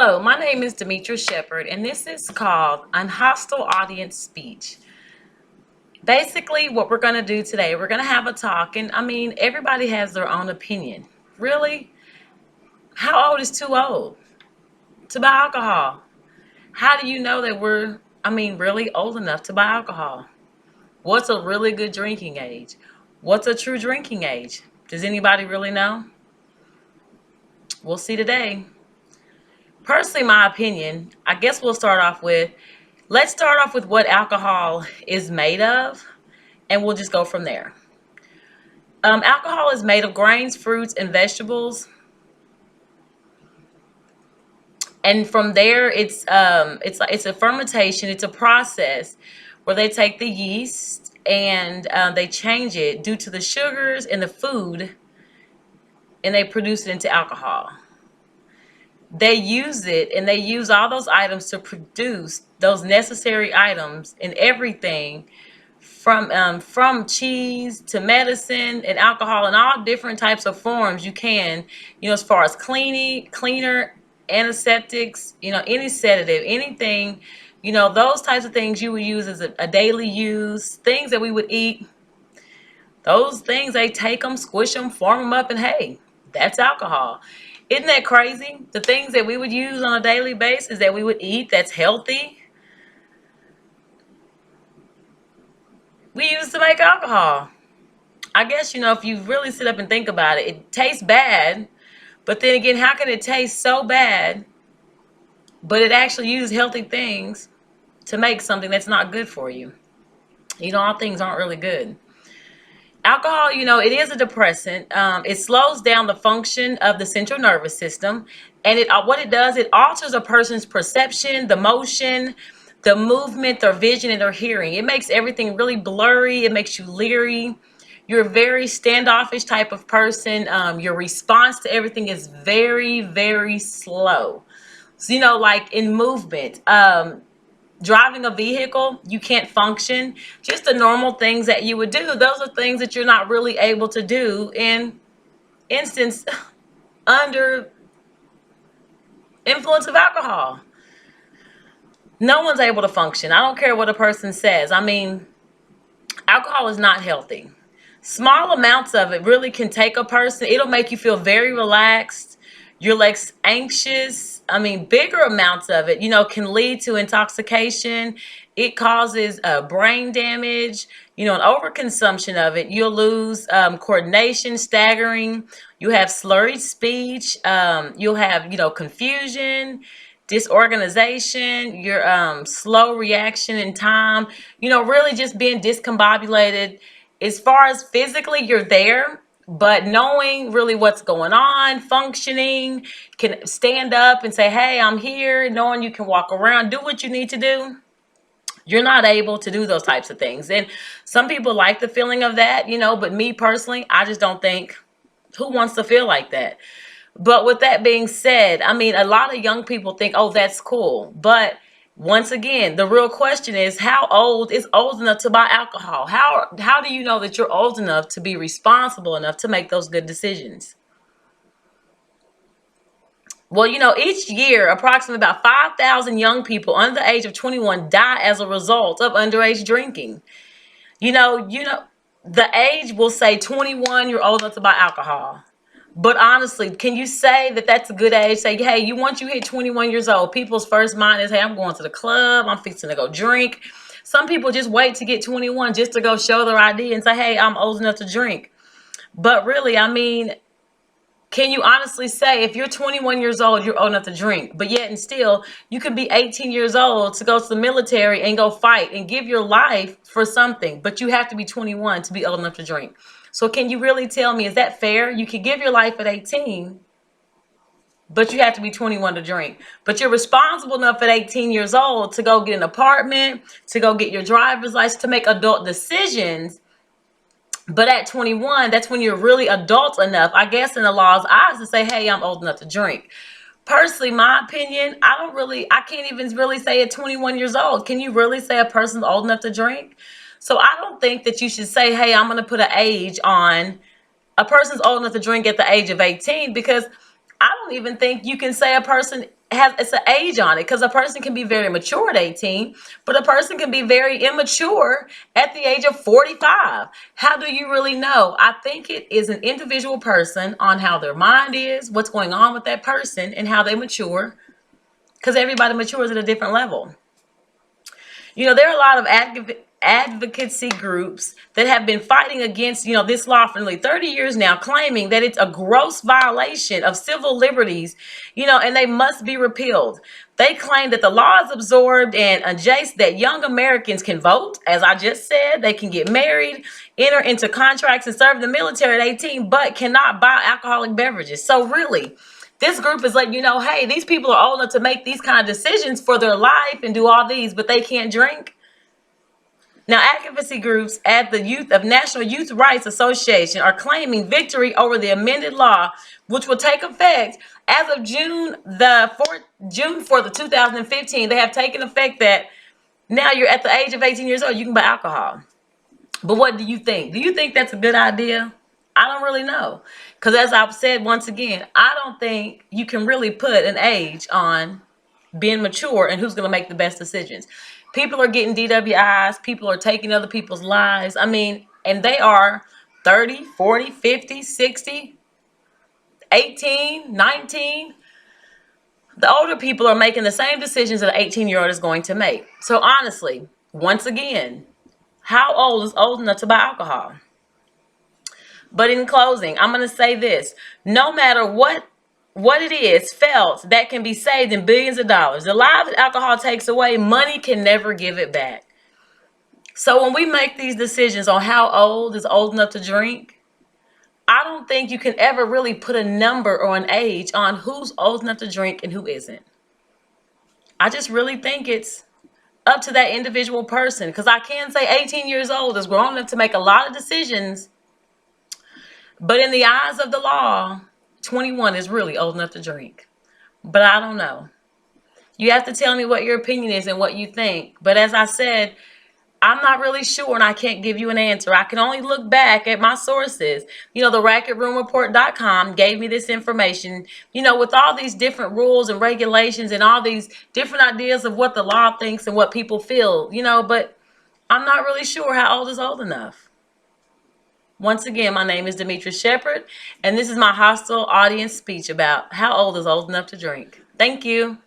Hello, my name is Demetra Shepherd, and this is called Unhostile Audience Speech. Basically, what we're going to do today, we're going to have a talk, and everybody has their own opinion. Really? How old is too old to buy alcohol? How do you know that really old enough to buy alcohol? What's a really good drinking age? What's a true drinking age? Does anybody really know? We'll see today. Personally, my opinion, I guess let's start off with what alcohol is made of, and we'll just go from there. Alcohol is made of grains, fruits, and vegetables, and from there, it's a fermentation. It's a process where they take the yeast and they change it due to the sugars in the food, and they produce it into alcohol. They use it, and they use all those items to produce those necessary items in everything from cheese to medicine and alcohol and all different types of forms you can, as far as cleaner, antiseptics, any sedative, anything, those types of things you would use as a daily use, things that we would eat. Those things, they take them, squish them, form them up, and hey, that's alcohol. Isn't that crazy? The things that we would use on a daily basis that we would eat that's healthy, we use to make alcohol. I guess, if you really sit up and think about it, it tastes bad. But then again, how can it taste so bad, but it actually uses healthy things to make something that's not good for you? All things aren't really good. Alcohol, it is a depressant. It slows down the function of the central nervous system, and what it does, it alters a person's perception, the motion, the movement, their vision, and their hearing. It makes everything really blurry. It makes you leery. You're a very standoffish type of person. Your response to everything is very, very slow. So, like in movement, driving a vehicle, you can't function. Just the normal things that you would do, those are things that you're not really able to do in instance under influence of alcohol. No one's able to function. I don't care what a person says. Alcohol is not healthy. Small amounts of it really can take a person. It'll make you feel very relaxed. You're less anxious. Bigger amounts of it, can lead to intoxication. It causes brain damage. An overconsumption of it, you'll lose coordination, staggering. You have slurred speech. You'll have, confusion, disorganization, your slow reaction in time. Really just being discombobulated. As far as physically, you're there, but knowing really what's going on, functioning, can stand up and say, hey, I'm here, knowing you can walk around, do what you need to do. You're not able to do those types of things. And some people like the feeling of that, but me personally, I just don't think, who wants to feel like that? But with that being said, a lot of young people think, oh, that's cool. But once again, the real question is, how old is old enough to buy alcohol? How do you know that you're old enough to be responsible enough to make those good decisions? Well, each year, approximately about 5,000 young people under the age of 21 die as a result of underage drinking. The age will say 21, you're old enough to buy alcohol. But honestly, can you say that that's a good age? Say, hey, once you hit 21 years old, people's first mind is, hey, I'm going to the club. I'm fixing to go drink. Some people just wait to get 21 just to go show their ID and say, hey, I'm old enough to drink. But really, can you honestly say if you're 21 years old, you're old enough to drink? But yet and still, you could be 18 years old to go to the military and go fight and give your life for something. But you have to be 21 to be old enough to drink. So can you really tell me, is that fair? You could give your life at 18, but you have to be 21 to drink. But you're responsible enough at 18 years old to go get an apartment, to go get your driver's license, to make adult decisions. But at 21, that's when you're really adult enough, I guess, in the law's eyes, to say, hey, I'm old enough to drink. Personally, my opinion, I can't even really say at 21 years old. Can you really say a person's old enough to drink? So I don't think that you should say, hey, I'm going to put an age on a person's old enough to drink at the age of 18, because I don't even think you can say a person it's an age on it, because a person can be very mature at 18, but a person can be very immature at the age of 45. How do you really know? I think it is an individual person on how their mind is, what's going on with that person, and how they mature, because everybody matures at a different level. There are a lot of advocacy groups that have been fighting against, this law for nearly 30 years now, claiming that it's a gross violation of civil liberties, and they must be repealed. They claim that the law is absorbed and adjacent, that young Americans can vote, as I just said, they can get married, enter into contracts, and serve in the military at 18, but cannot buy alcoholic beverages. So really, this group is letting you know, hey, these people are old enough to make these kind of decisions for their life and do all these, but they can't drink. Now, advocacy groups at the National Youth Rights Association are claiming victory over the amended law, which will take effect as of June 4th of 2015. They have taken effect that now you're at the age of 18 years old, you can buy alcohol. But what do you think? Do you think that's a good idea? I don't really know. Because as I've said once again, I don't think you can really put an age on being mature and who's going to make the best decisions. People are getting DWIs. People are taking other people's lives. And they are 30, 40, 50, 60, 18, 19. The older people are making the same decisions that an 18-year-old is going to make. So honestly, once again, how old is old enough to buy alcohol? But in closing, I'm going to say this. No matter what it is felt that can be saved in billions of dollars, the lives that alcohol takes away, money can never give it back. So when we make these decisions on how old is old enough to drink, I don't think you can ever really put a number or an age on who's old enough to drink and who isn't. I just really think it's up to that individual person, because I can say 18 years old is grown enough to make a lot of decisions. But in the eyes of the law, 21 is really old enough to drink. But I don't know. You have to tell me what your opinion is and what you think. But as I said, I'm not really sure, and I can't give you an answer. I can only look back at my sources. The racketroomreport.com gave me this information, with all these different rules and regulations and all these different ideas of what the law thinks and what people feel, but I'm not really sure how old is old enough. Once again, my name is Demetra Shepherd, and this is my hostile audience speech about how old is old enough to drink. Thank you.